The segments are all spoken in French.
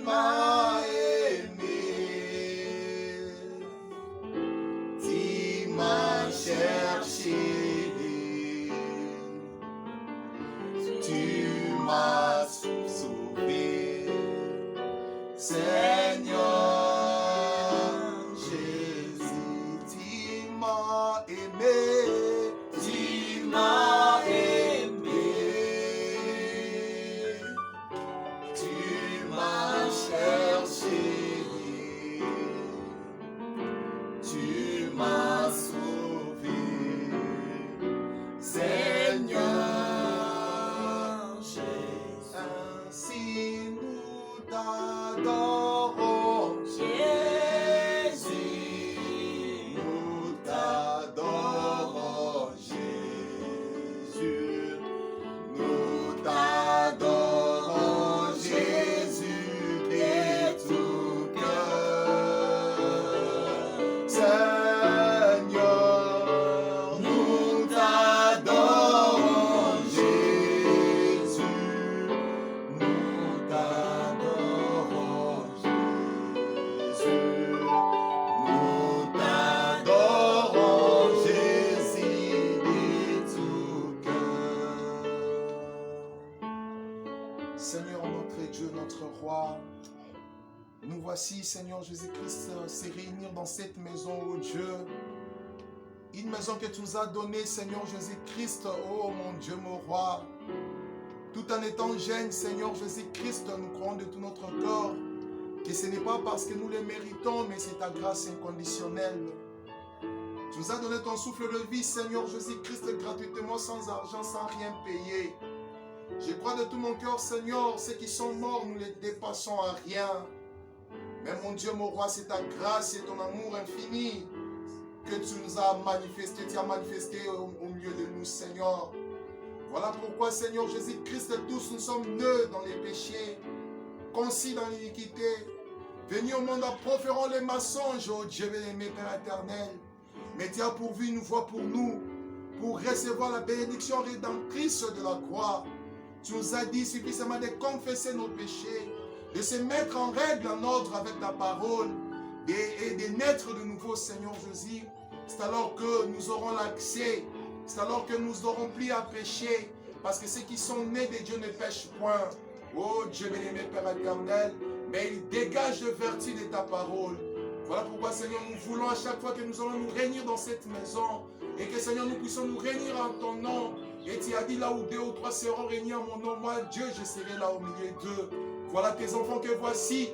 m'as aimé, tu m'as cherché, tu m'as sauvé, Seigneur Jésus, tu m'as aimé, tu m'as aimé, tu m'as cherché, tu m'as sauvé, Seigneur Jésus. Ainsi nous t'adorons, Jésus, nous t'adorons, Jésus, nous t'adorons, Jésus, de tout cœur. Seigneur, nous t'adorons, Jésus, nous t'adorons, Jésus, nous t'adorons, Jésus, de tout cœur. Seigneur, notre Dieu, notre roi, nous voici, Seigneur Jésus-Christ, se réunir dans cette maison, oh Dieu. Une maison que tu nous as donnée, Seigneur Jésus-Christ, oh mon Dieu, mon roi. Tout en étant jeunes, Seigneur Jésus-Christ, nous croyons de tout notre corps que ce n'est pas parce que nous le méritons, mais c'est ta grâce inconditionnelle. Tu nous as donné ton souffle de vie, Seigneur Jésus-Christ, gratuitement, sans argent, sans rien payer. Je crois de tout mon cœur, Seigneur, ceux qui sont morts, nous les dépassons à rien. Mais mon Dieu, mon roi, c'est ta grâce et ton amour infini que tu nous as manifesté. Tu as manifesté au milieu de nous, Seigneur. Voilà pourquoi, Seigneur Jésus-Christ, tous nous sommes nés dans les péchés, concis dans l'iniquité. Venus au monde en proférant les mensonges, oh Dieu bien-aimé, Père éternel. Mais tu as pourvu une voie pour nous, pour recevoir la bénédiction rédemptrice de la croix. Tu nous as dit suffisamment de confesser nos péchés, de se mettre en règle, en ordre avec ta parole et de naître de nouveau, Seigneur Jésus. C'est alors que nous aurons l'accès, c'est alors que nous n'aurons plus à pécher, parce que ceux qui sont nés de Dieu ne pêchent point. Oh Dieu bien-aimé, Père éternel, mais ils dégagent le vertu de ta parole. Voilà pourquoi, Seigneur, nous voulons à chaque fois que nous allons nous réunir dans cette maison, et que, Seigneur, nous puissions nous réunir en ton nom. Et tu as dit, là où 2 ou 3 seront réunis en mon nom, moi, Dieu, je serai là au milieu d'eux. Voilà tes enfants que voici,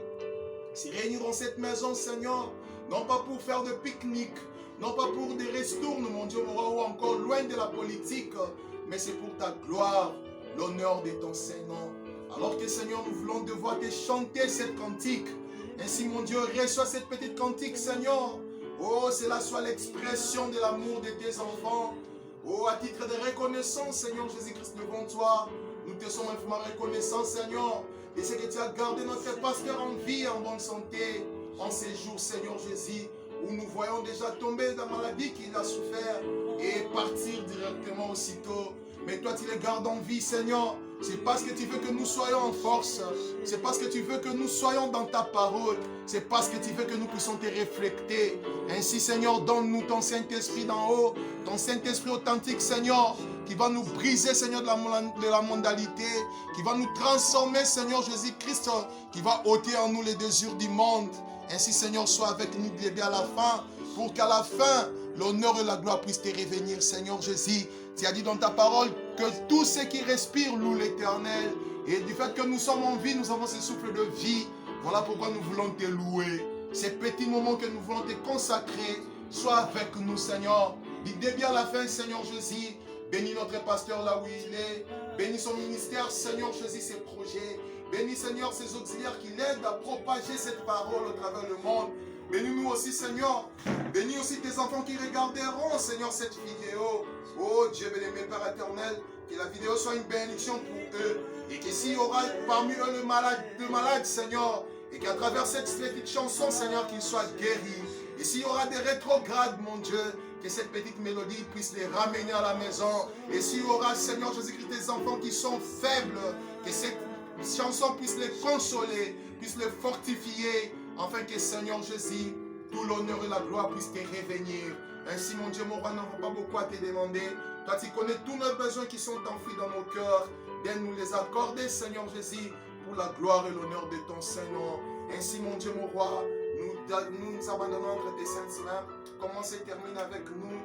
s'y réunir dans cette maison, Seigneur, non pas pour faire de pique-nique, non pas pour des restournes, mon Dieu, mon roi, ou encore loin de la politique, mais c'est pour ta gloire, l'honneur de ton Saint-Nom. Alors que, Seigneur, nous voulons devoir te chanter cette cantique. Ainsi, mon Dieu, reçois cette petite cantique, Seigneur. Oh, cela soit l'expression de l'amour de tes enfants. Oh, à titre de reconnaissance, Seigneur Jésus-Christ, devant toi, nous te sommes infiniment reconnaissants, Seigneur. Et c'est que tu as gardé notre pasteur en vie, en bonne santé, en ces jours, Seigneur Jésus, où nous voyons déjà tomber dans la maladie qu'il a souffert et partir directement aussitôt. Mais toi, tu les gardes en vie, Seigneur. C'est parce que tu veux que nous soyons en force. C'est parce que tu veux que nous soyons dans ta parole. C'est parce que tu veux que nous puissions te refléter. Ainsi, Seigneur, donne-nous ton Saint-Esprit d'en haut, ton Saint-Esprit authentique, Seigneur, qui va nous briser, Seigneur, de la mondialité, qui va nous transformer, Seigneur Jésus-Christ, qui va ôter en nous les désirs du monde. Ainsi, Seigneur, sois avec nous dès à la fin, pour qu'à la fin, l'honneur et la gloire puissent te revenir, Seigneur Jésus. Tu as dit dans ta parole que tous ceux qui respirent louent l'Éternel. Et du fait que nous sommes en vie, nous avons ce souffle de vie. Voilà pourquoi nous voulons te louer. Ces petits moments que nous voulons te consacrer, sois avec nous, Seigneur. Du début à la fin, Seigneur Jésus. Bénis notre pasteur là où il est. Bénis son ministère, Seigneur Jésus, ses projets. Bénis, Seigneur, ses auxiliaires qui l'aident à propager cette parole au travers le monde. Bénis-nous aussi, Seigneur. Bénis aussi tes enfants qui regarderont, Seigneur, cette vidéo. Oh Dieu bien-aimé, Père éternel, que la vidéo soit une bénédiction pour eux. Et que s'il y aura parmi eux le malade, Seigneur, et qu'à travers cette petite chanson, Seigneur, qu'ils soient guéris. Et s'il y aura des rétrogrades, mon Dieu, que cette petite mélodie puisse les ramener à la maison. Et s'il y aura, Seigneur Jésus-Christ, des enfants qui sont faibles, que cette chanson puisse les consoler puisse le fortifier, afin que Seigneur Jésus, tout l'honneur et la gloire puissent te revenir. Ainsi, mon Dieu, mon roi, n'avons pas beaucoup à te demander. Toi, tu connais tous nos besoins qui sont enfouis dans nos cœurs. Viens nous les accorder, Seigneur Jésus, pour la gloire et l'honneur de ton Saint-Nom. Ainsi, mon Dieu, mon roi, nous abandonnons entre tes saintes mains. Commence et termine avec nous.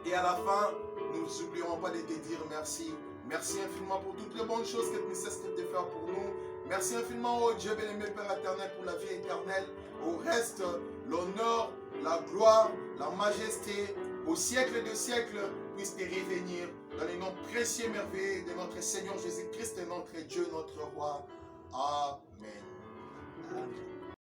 Et à la fin, nous n'oublierons pas de te dire merci. Merci infiniment pour toutes les bonnes choses que tu ne cesses de faire pour nous. Merci infiniment, oh Dieu bien-aimé, Père éternel, pour la vie éternelle. Au reste, l'honneur, la gloire, la majesté, au siècle de siècles, puisse te revenir dans les noms précieux et merveilleux de notre Seigneur Jésus-Christ, notre Dieu, notre Roi. Amen. Amen.